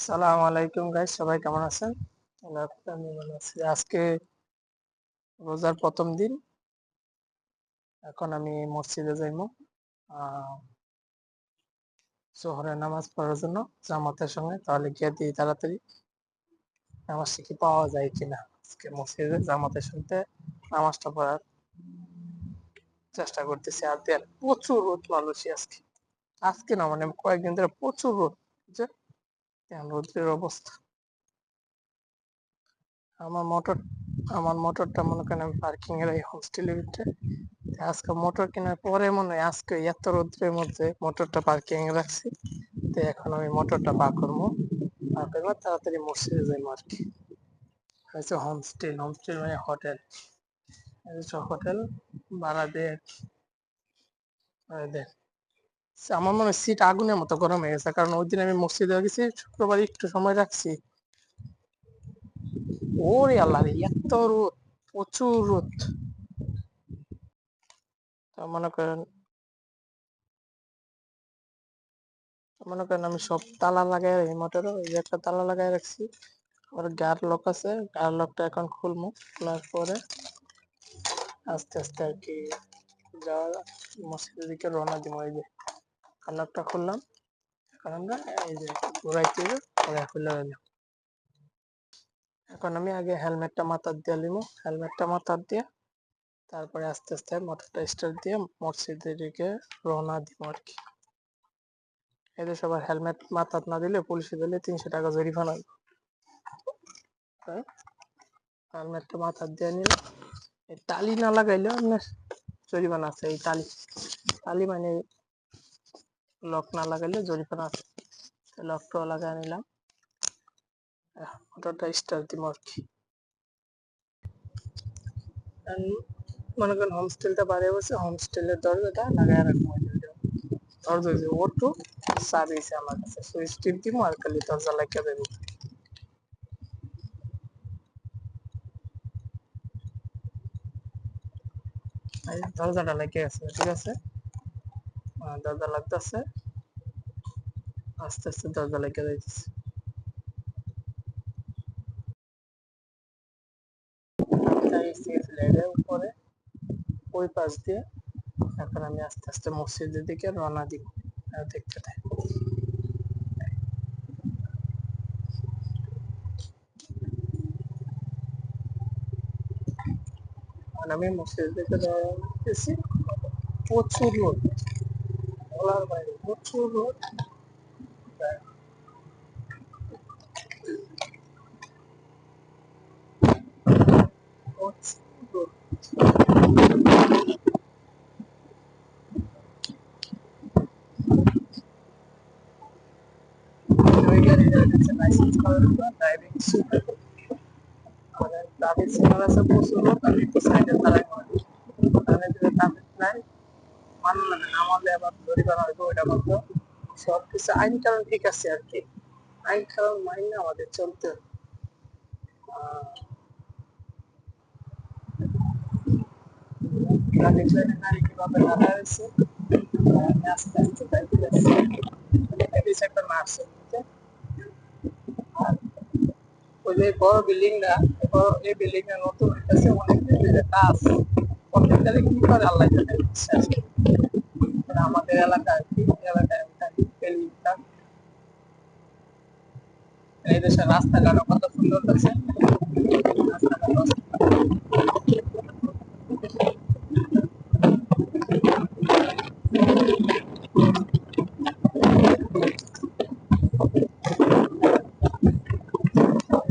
সালাম আলাইকুম গাইস, সবাই কেমন আছেন? আমি ভালো আছি। আজকে রোজার প্রথম দিন। এখন আমি মসজিদে যাইমু জোহরের নামাজ পড়ার জন্য জামাতের সঙ্গে। তাহলে গিয়ে দিই তাড়াতাড়ি নামাজটা কি পাওয়া যায় কিনা। আজকে মসজিদে জামাতের সাথে নামাজটা পড়ার চেষ্টা করতেছি। আর দেন প্রচুর রোদ মানুষই আজকে আজকে না মানে কয়েকদিন ধরে প্রচুর রোদ, যে রোদ্রের অবস্থা। আমার মোটর আমার মোটরটা মনে করেন আমি পার্কিং এর এই হোস্টেলের ভিতরে। আজকে মোটর কেনার পরে মনে হয় আজকে এত রোদ্রের মধ্যে মোটরটা পার্কিং এ রাখছি। তো এখন আমি মোটরটা পা করবো তাড়াতাড়ি মসজিদে যাইবো আর কি। হয়েছে হোমস্টে মানে হোটেল। সব হোটেল ভাড়া দিয়ে দেন। আমার মনে হয় সিট আগুনের মতো গরম হয়ে গেছে, কারণ ওই দিন আমি মসজিদে গেছি শুক্রবার, একটু সময় রাখছি। ওরে আল্লাহ রে, এত রোদ, প্রচুর রোদ। মনে করেন আমি সব তালা লাগাই এই মোটরে, ওই যে একটা তালা লাগাই রাখছি। ওর গার লক আছে, গার লকটা এখন খুলবো। খোলার পরে আস্তে আস্তে আর কি যাওয়া মসজিদের দিকে রওনা দিব। এই যে গার লকটা খুললাম, এখন আমরা এই যে ঘুরাইতে পরে খুলে গেলাম। এখন আমি আগে হেলমেটটা মাথার দিয়ে নিবো, হেলমেটটা মাথার দিয়ে তারপরে আস্তে আস্তে মোটরটা স্টার্ট দিয়ে মসজিদের দিকে রওনা দিব আর কি। এদের সবার হেলমেট মাথার না দিলে পুলিশে দিলে 300 টাকা জরিমানা। হেলমেটটা মাথার দিয়ে নিলে তালি না লাগাইলেও আপনার জরিমানা আছে। এই তালি তালি মানে লক না লাগাইলে জরিমানা আছে। লকটাও লাগাই নিলাম, মোটরটা স্টার্ট দিব আর কি। মনে করেন হোমস্টেলটা বাইরে বসে হোমস্টেলের দরজাটা লাগাই রাখবো। দরজা যে অটো সার্ভিস আমার কাছে, সুইচ টিপ দিব আর খালি দরজা লাগিয়ে দেবো। দরজাটা লাগিয়ে আছে, ঠিক আছে। দরজা লাগতেছে, আস্তে আস্তে দরজা লাগিয়ে দিতেছে। উপরে ওই পাশ দিয়ে এখন আমি আস্তে আস্তে মসজিদের দিকে রওনা দিব। দেখতে থাকি। আমি মসজিদের দিকে রওনা দিতেছি। প্রচুর রোদ, বলার বাইরে প্রচুর রোদ। প্রচুর রোদ। ওই গাড়িটার কাছে লাইসেন্স করার জন্য ড্রাইভিং স্কুল মানে ট্রাফিক সিগন্যাল আছে প্রচুর রোদ। আমি একটু সাইডে দাঁড়াই করি, তাহলে যদি ট্রাফিক নাই মানলে না মানলে আবার জরিমানা হইব। ওইটা বলতো সবকিছু আইন কানুন ঠিক আছে আর কি, আইন কানুন মাইনে আমাদের চলতে হবে। ট্রাফিক লাইনে গাড়ি কিভাবে দাঁড়ায় রয়েছে, আমি আস্তে আস্তে যাইতেছি। এই সেক্টর মারছে, আর ওই যে বড় বিল্ডিংটা, এই বিল্ডিংটা নতুন হইতেছে, অনেক কাজ প্রত্যেকটারে কি করে আল্লাহ জানে। আমাদের এলাকায় আমি থাকি বিল্ডিংটা। এই দেশের রাস্তাঘাটও কত সুন্দর আছে, রাস্তাঘাট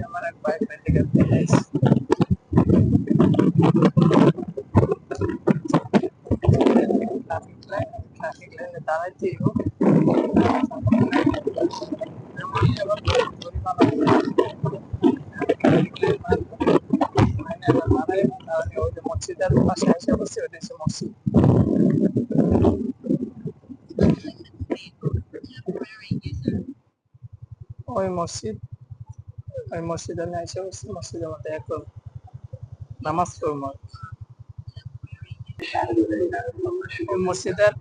আমার এক ভাই মেডিকেল থেকে ট্রাফিক লাইনে দাঁড়াইতেই হোক। মসজিদের পাশে এসে বসছি, ওইটা হচ্ছে মসজিদ। ওই মসজিদ ওই মসজিদে আমি এসে বসছি, মসজিদের মধ্যে এখন নামাজ পড়বো। মসজিদের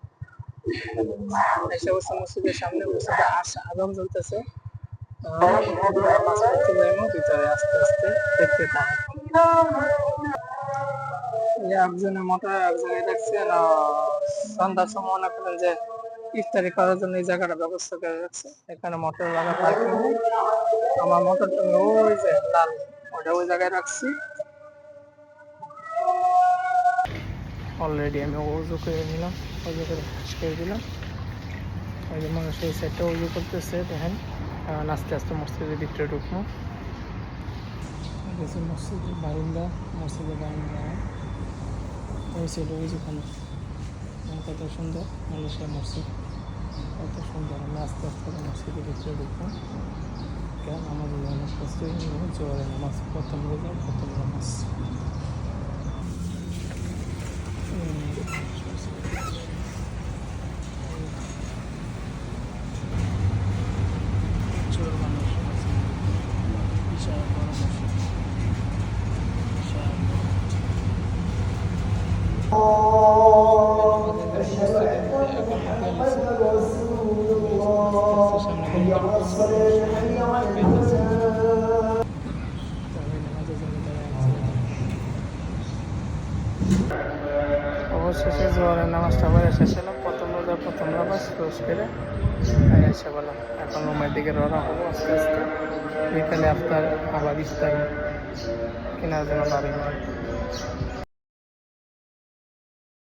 এসে বসছে, মসজিদের সামনে মসজিদে আজান চলতেছে। নামাজ পড়তে যাইবো ভিতরে আস্তে আস্তে দেখতে থাকেন। একজনে মোটর এক জায়গায় দেখছেন সন্ধ্যার সময় মনে করেন যে ইফতারি করার জন্য এই জায়গাটা ব্যবস্থা করে রাখছে, এখানে মোটর লাগা পার্কিং। আমার মোটরটা আমি ওই যে লাল ওটা ওই জায়গায় রাখছি। অলরেডি আমি উজু করে নিলাম, উজু করে ফ্রেশ করে দিলাম। ওই যে মানুষ এই সাইডটা উজু করতেছে দেখেন। আস্তে আস্তে মসজিদের ভিতরে ঢুকবো। মসজিদের বারিন্দা, মসজিদের বারিন্দা ওই সাইডে ওই যেখানে কত সুন্দর মানুষের মসজিদ, কত সুন্দর। আমি আস্তে আস্তে মসজিদের ভিতরে ঢুকবো। কেন আমাদের নামাজ পড়তে জোরে নামাজ, প্রথম রোজা প্রথম নামাজ। প্রচুর মানুষ আছে, বিশাল বড় মসজিদ, বিশাল অবশেষে জোয়ারের নামাজটা পড়ে শেষ হলো। প্রথম রোজা প্রথম নামাজ রোজ করে এসে বললাম এখন রুমের দিকে রওনা হবো আস্তে আস্তে। বিকালে আফতার আবার ইফতারি কেনার জন্য বাড়ি